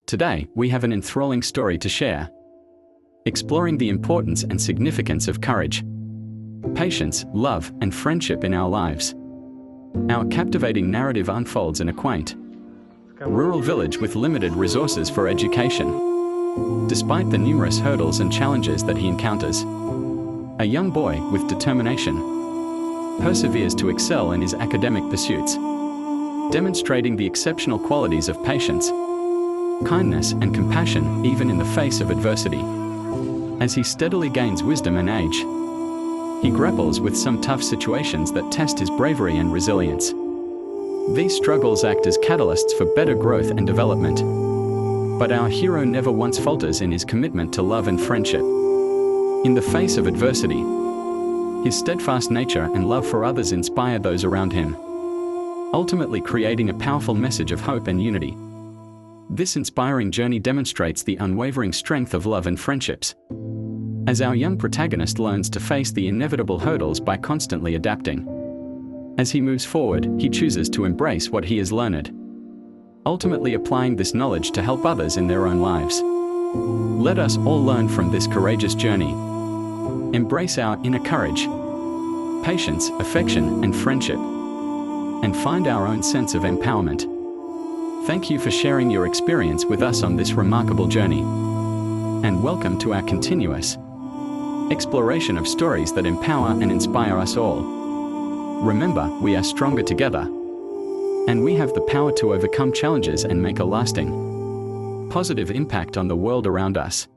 Today, we have an enthralling story to share, exploring the importance and significance of courage, patience, love, and friendship in our lives. Our captivating narrative unfolds in a quaint, rural village with limited resources for education. Despite the numerous hurdles and challenges that he encounters, a young boy with determination perseveres to excel in his academic pursuits, demonstrating the exceptional qualities of patience, kindness, and compassion even in the face of adversity. As he steadily gains wisdom and age, he grapples with some tough situations that test his bravery and resilience. These struggles act as catalysts for better growth and development. But our hero never once falters in his commitment to love and friendship. In the face of adversity, his steadfast nature and love for others inspire those around him, ultimately creating a powerful message of hope and unity. This inspiring journey demonstrates the unwavering strength of love and friendships, as our young protagonist learns to face the inevitable hurdles by constantly adapting. As he moves forward, he chooses to embrace what he has learned, ultimately applying this knowledge to help others in their own lives. Let us all learn from this courageous journey, embrace our inner courage, patience, affection, and friendship, and find our own sense of empowerment. Thank you for sharing your experience with us on this remarkable journey, and welcome to our continuous exploration of stories that empower and inspire us all. Remember, we are stronger together, and we have the power to overcome challenges and make a lasting, positive impact on the world around us.